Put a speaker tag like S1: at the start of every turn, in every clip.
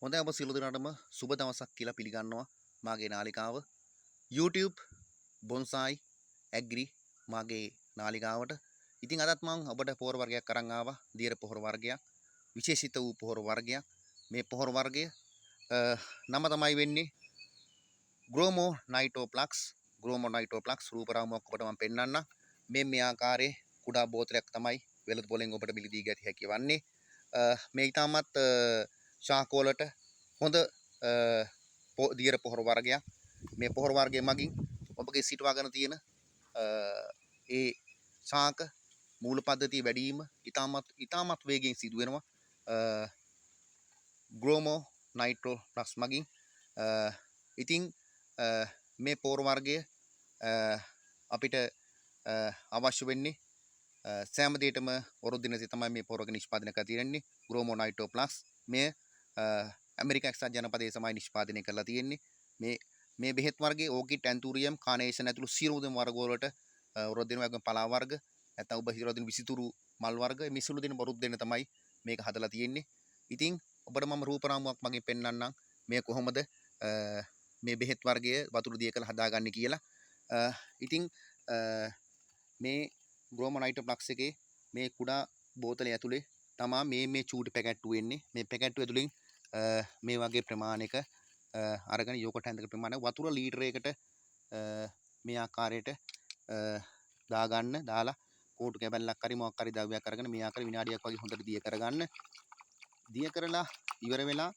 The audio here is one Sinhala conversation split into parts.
S1: හොඳයි ඔබ සියලු දෙනාටම සුබ දවසක් කියලා පිළිගන්නවා මාගේ නාලිකාව YouTube බොන්සායි ඇග්‍රි මාගේ නාලිකාවට. ඉතින් අදත් මම ඔබට පොහොර වර්ගයක් අරන් ආවා. දියර පොහොර වර්ගයක්. විශේෂිත වූ පොහොර වර්ගයක්. මේ පොහොර වර්ගය නම තමයි වෙන්නේ Gromo Nitroplex. Gromo Nitroplex රූපරාමුවක් ඔබට මම පෙන්වන්නම්. මේ ආකාරයේ කුඩා බෝතලයක් තමයි වෙළඳ පොලෙන් ඔබට මිලදී ගත හැකි වන්නේ. මේ ඊටමත් ශාකවලට හොඳ දියර පොහොර වර්ගයක්. මේ පොහොර වර්ගය මගින් ඔබගේ සිටවාගෙන තියෙන ඒ ශාක මූල පද්ධතිය වැඩි වීම ඊටමත් වේගයෙන් සිදු වෙනවා. Gromo Nitroplex මගින් ඉතින් මේ පොහොර වර්ගය අපිට අවශ්‍ය වෙන්නේ සෑම දෙයකටම වරුදු දිනසේ තමයි මේ පොහොර වර්ග නිෂ්පාදනය කරලා තියෙන්නේ. Gromo Nitroplex මේ ඇමරිකා එක්සත් ජනපදයේ තමයි නිෂ්පාදනය කරලා තියෙන්නේ. මේ බෙහෙත් වර්ගයේ ඕකිඩ් ඇන්තූරියම් කානේෂන් ඇතුළු සියලු දෙම වර්ග වලට වරුදු දින වර්ග පලා වර්ග නැත්නම් ඔබ හිතලා දෙන විසිතුරු මල් වර්ග මේ සියලු දෙන වරුදු දෙන තමයි මේක හදලා තියෙන්නේ. ඉතින් ඔබට මම රූපරාමුවක් මගින් පෙන්වන්නම් මේ කොහොමද මේ බෙහෙත් වර්ගය වතුර දිය කළ හදාගන්නේ කියලා. ඉතින් මේ Gromo Nitroplex එකේ මේ කුඩා බෝතලය ඇතුලේ තමා මේ චූටි පැකට්ටු වෙන්නේ. මේ පැකට්ටු ඇතුලින් මේ වගේ ප්‍රමාණයක අරගෙන යෝගට් හැන්දක ප්‍රමාණය වතුර ලීටරයකට මේ ආකාරයට දාගන්න. දාලා කෝටු කැබැල්ලක් හරි මොකක් හරි ද්‍රව්‍යයක් අරගෙන මේ ආකාරයට විනාඩියක් වගේ හොඳට දිය කරගන්න. දිය කරලා ඉවර වෙලා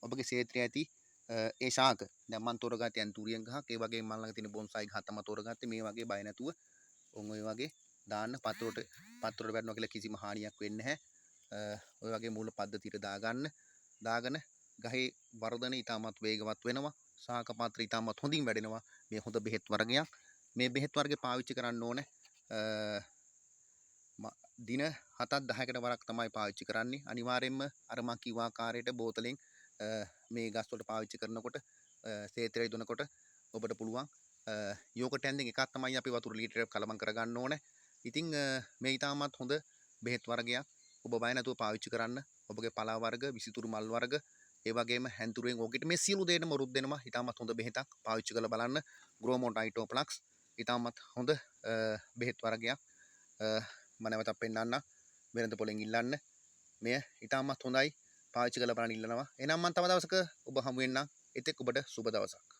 S1: ඔබගේ ක්ෂේත්‍රයේ ඇති ඒ ශාක දැන් මම තෝරගත්තේ ඇන්තූරියම් ගහක්. ඒ වගේම මම ළඟ තියෙන බොන්සායි ගහ තමයි තෝරගත්තේ. මේ වගේ බය නැතුව ඔය වගේ දාන්න පත්‍රයට වැටෙනවා කියලා කිසිම හානියක් වෙන්නේ නැහැ. ඔය වගේ මූල පද්ධතියට දාගෙන ගහේ වර්ධනය ඉතාමත් වේගවත් වෙනවා. ශාක පාත්‍ර ඉතාමත් හොඳින් වැඩෙනවා. මේ හොඳ බෙහෙත් වර්ගයක්. මේ බෙහෙත් වර්ගය පාවිච්චි කරන්න ඕනේ දින 7-10කට වරක් තමයි පාවිච්චි කරන්නේ. අනිවාර්යයෙන්ම අර මං කිව්ව ආකාරයට බෝතලෙන් මේ ගස් වලට පාවිච්චි කරනකොට ක්ෂේත්‍රය දුනකොට ඔබට පුළුවන් යෝගට් හැන්දෙන් එකක් තමයි අපි වතුර ලීටරයක් කලවම් කරගන්න ඕනේ. ඉතින් මේ ඊටමත් හොඳ බෙහෙත් වර්ගයක්. ඔබ බය නැතුව පාවිච්චි කරන්න. ඔබගේ පලා වර්ග, විසිතුරු මල් වර්ග, ඒ වගේම හැන්තුරුවෙන් ඕකිට මේ සියලු දේටම රුත් දෙනවා. ඊටමත් හොඳ බෙහෙතක් පාවිච්චි කරලා බලන්න. Gromo Nitroplex ඊටමත් හොඳ බෙහෙත් වර්ගයක්. මම නැවතත් පෙන්නන්න වෙළඳ පොලෙන් ඉල්ලන්න. මෙය ඊටමත් හොඳයි. පාවිච්චි කරලා බලන්න ඉල්ලනවා. එහෙනම් මම තව දවසක ඔබ හමු වෙන්නම්. එතෙක් ඔබට සුබ දවසක්.